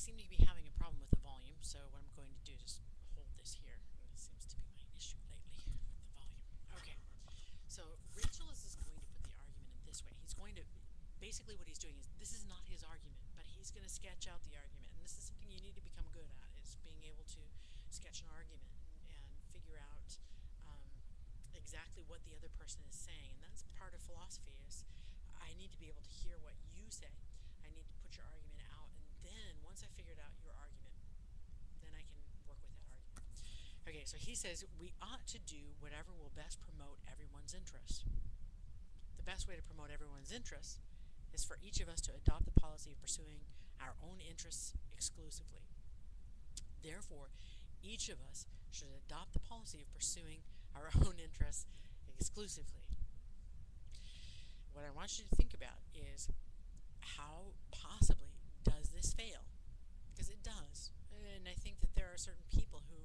seem to be having a problem with the volume, so what I'm going to do is just hold this here. This seems to be my issue lately with the volume. Okay, so Rachel is going to put the argument in this way. He's going to, basically what he's doing is, this is not his argument, but he's going to sketch out the argument. And this is something you need to become good at, is being able to sketch an argument and figure out exactly what the other person is saying. And that's part of philosophy, is I need to be able to hear what you say. I need to put your argument out, and then once I figured out your argument, then I can work with that argument. Okay, so he says we ought to do whatever will best promote everyone's interests. The best way to promote everyone's interests is for each of us to adopt the policy of pursuing our own interests exclusively. Therefore, each of us should adopt the policy of pursuing our own interests exclusively. What I want you to think about is, how possibly does this fail? Because it does. And I think that there are certain people who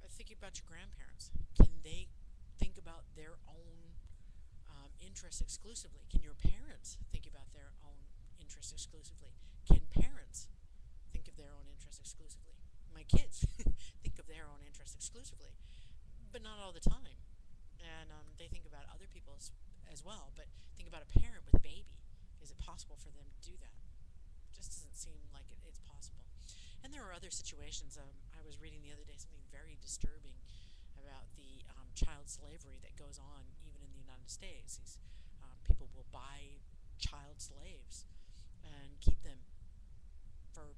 are thinking about your grandparents. Can they think about their own interests exclusively? Can your parents think about their own interests exclusively? Can parents think of their own interests exclusively? My kids think of their own interests exclusively, but not all the time. And they think about other people's as well. But think about a parent with a baby. Is it possible for them to do that? It just doesn't seem like it's possible. And there are other situations. I was reading the other day something very disturbing about the child slavery that goes on even in the United States. These people will buy child slaves and keep them for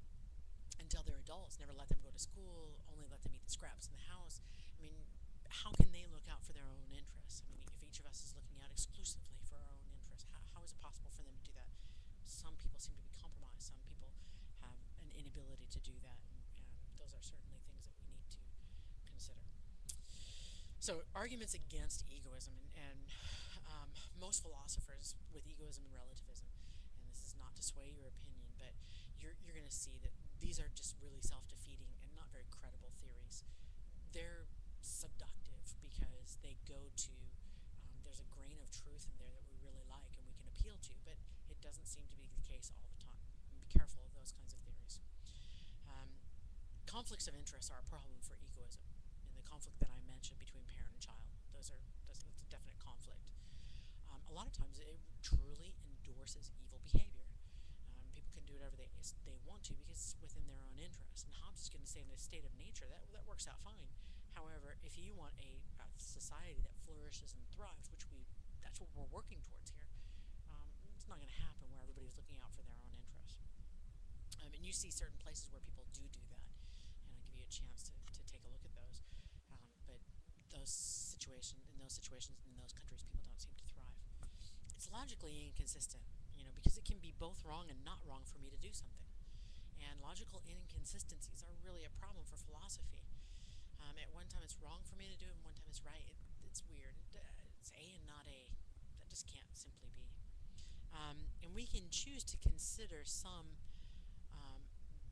until they're adults, never let them go to school, only let them eat the scraps in the house. I mean, how can they look out for their own interests? I mean, if each of us is looking out exclusively for our own interests, how is it possible for them to do that? Some people seem to be compromised. Some people have an inability to do that, and those are certainly things that we need to consider. So, arguments against egoism, and most philosophers with egoism and relativism, and this is not to sway your opinion, but you're going to see that these are just really self-defeating and not very credible theories. They're seductive because they go to, there's a grain of truth in there that we really like and we can appeal to, but it doesn't seem to be the case all the time. And be careful of those kinds of theories. Conflicts of interest are a problem for egoism. And the conflict that I mentioned between parent and child, that's a definite conflict. A lot of times it truly endorses evil behavior. People can do whatever they want to because it's within their own interest. And Hobbes is going to say in a state of nature that works out fine. However, if you want a society that flourishes and thrives, that's what we're working towards here, it's not going to happen where everybody's looking out for their own interests. And you see certain places where people do that, and I'll give you a chance to take a look at those. But in those situations, in those countries, people don't seem to thrive. It's logically inconsistent, because it can be both wrong and not wrong for me to do something. And logical inconsistencies are really a problem for philosophy. At one time it's wrong for me to do it, and one time it's right. It's weird. It's A and not A. That just can't simply be. And we can choose to consider some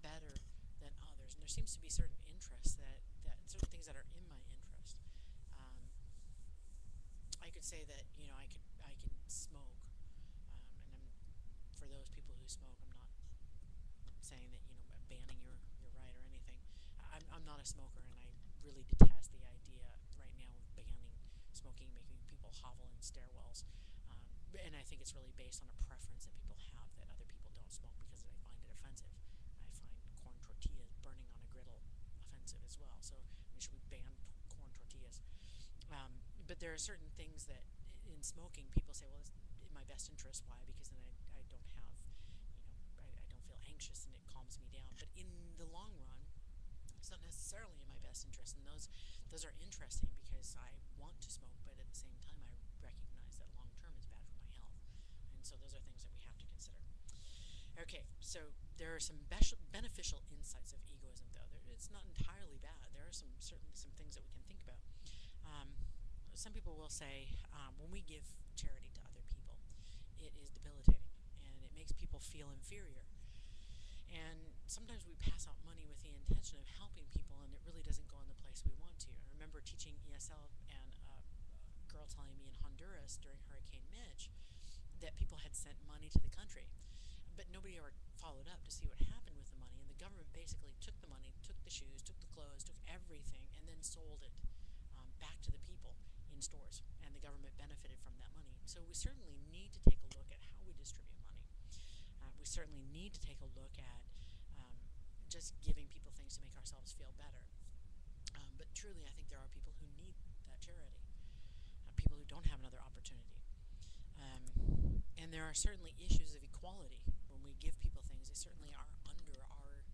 better than others. And there seems to be certain interests that certain things that are in my interest. I could say that I can smoke, and for those people who smoke, I'm not saying that I'm banning your right or anything. I'm not a smoker, and I really detest the idea right now of banning smoking, making people hovel in stairwells. And I think it's really based on a preference that people have that other people don't smoke because they find it offensive. I find corn tortillas burning on a griddle offensive as well. So should we ban corn tortillas? But there are certain things that in smoking people say, well, it's in my best interest. Why? Because then I don't have, I don't feel anxious and it calms me down. But in the long run, it's not necessarily in my best interest, and those are interesting because I want to smoke, but at the same time I recognize that long term it's bad for my health, and so those are things that we have to consider. Okay, so there are some beneficial insights of egoism, though. It's not entirely bad. There are certainly some things that we can think about. Some people will say when we give charity to other people, it is debilitating and it makes people feel inferior. And sometimes we pass out money with the intention of helping people, and it really doesn't go in the place we want to. I remember teaching ESL, and a girl telling me in Honduras during Hurricane Mitch that people had sent money to the country, but nobody ever followed up to see what happened with the money, and the government basically took the money, took the shoes, took the clothes, took everything, and then sold it back to the people in stores, and the government benefited from that money. So we certainly need to take a look at how we distribute money. We certainly need to take a look at just giving people things to make ourselves feel better. But truly, I think there are people who need that charity, people who don't have another opportunity. And there are certainly issues of equality. When we give people things, they certainly are under our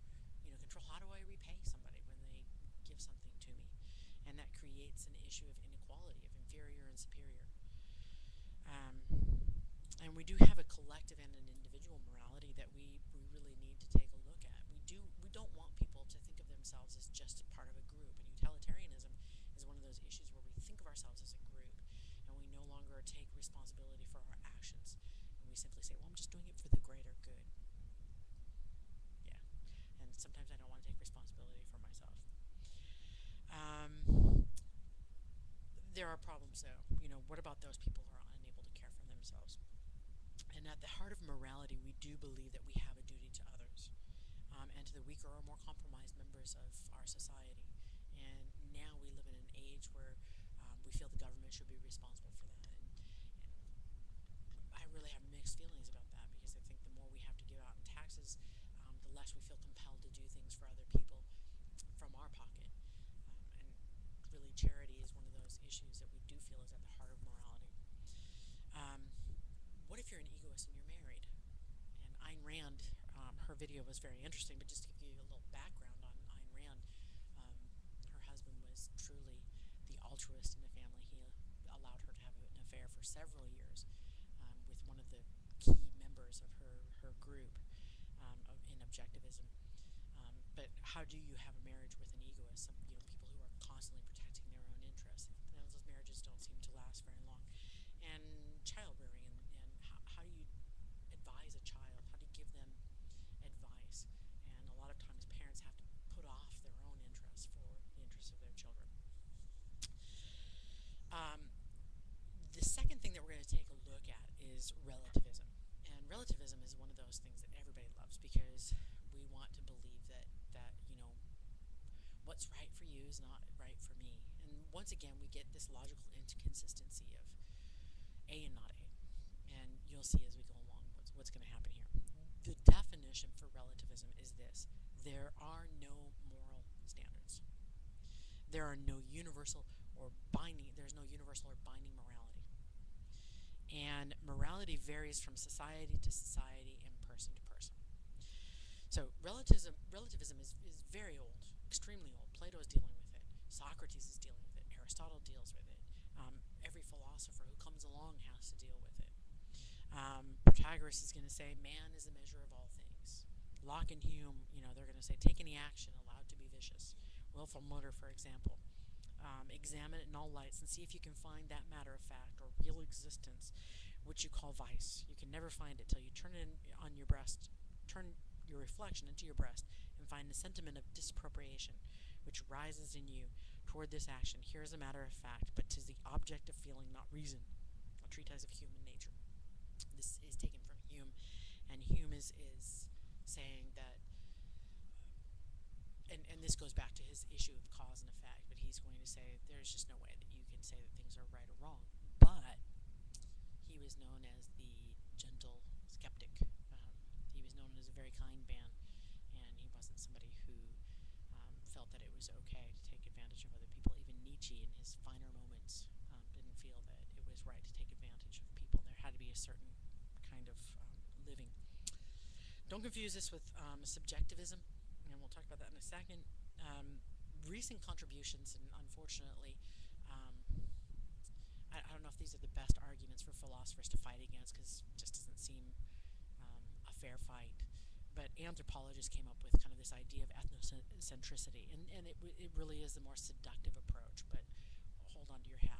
control. How do I repay somebody when they give something to me? And that creates an issue of inequality, of inferior and superior. And we do have a collective and an individual morality that we really need to take a look at. We don't want people to think of themselves as just part of a group. And utilitarianism is one of those issues where we think of ourselves as a group, and we no longer take responsibility for our actions. And we simply say, well, I'm just doing it for the greater good. Yeah. And sometimes I don't want to take responsibility for myself. There are problems, though. What about those people who are unable to care for themselves? And at the heart of morality, we do believe that we have a duty to others, and to the weaker or more compromised members of our society. And now we live in an age where we feel the government should be responsible for that. And I really have mixed feelings about that, because I think the more we have to give out in taxes, the less we feel compelled to do things for other people from our pocket. And really, charity is one of those issues that we do feel is at the heart of morality. What if you're an egoist and you're married? And Ayn Rand, her video was very interesting, but just to give you a little background on Ayn Rand, her husband was truly the altruist in the family. He allowed her to have an affair for several years with one of the key members of her group in objectivism. But how do you have a marriage with an egoist? People who are constantly protecting their own interests. Those marriages don't seem to last very long. And child rearing, and how do you advise a child? How do you give them advice? And a lot of times parents have to put off their own interests for the interests of their children. The second thing that we're going to take a look at is relativism. And relativism is one of those things that everybody loves, because we want to believe that what's right for you is not right for me. And once again, we get this logical inconsistency of A and not A. And you'll see as we go along what's going to happen here. The definition for relativism is this: there are no moral standards. There are no universal or binding. There's no universal or binding morality. And morality varies from society to society and person to person. So relativism is very old, extremely old. Plato is dealing with it. Socrates is dealing with it. Aristotle deals with it. Every philosopher who comes along has to deal with it. Protagoras is going to say man is the measure of all things. Locke and Hume, they're going to say take any action allowed to be vicious. Willful murder, for example. Examine it in all lights and see if you can find that matter of fact or real existence, which you call vice. You can never find it till you turn it on your breast, turn your reflection into your breast, and find the sentiment of disapprobation which rises in you toward this action. Here is a matter of fact, but 'tis the object of feeling, not reason. A treatise of human nature. This is taken from Hume, and Hume is saying that, and this goes back to his issue of cause and effect, but he's going to say there's just no way that you can say that things are right or wrong. But he was known as the gentle skeptic. He was known as a very kind man, and he wasn't somebody who felt that it was okay to take advantage of other people. Even Nietzsche, in his finer moments, didn't feel that it was right to take advantage of people. There had to be a certain kind of living. Don't confuse this with subjectivism, and we'll talk about that in a second. Recent contributions, and unfortunately, I don't know if these are the best arguments for philosophers to fight against, because it just doesn't seem a fair fight. But anthropologists came up with kind of this idea of ethnocentricity, and it really is the more seductive approach. But hold on to your hat.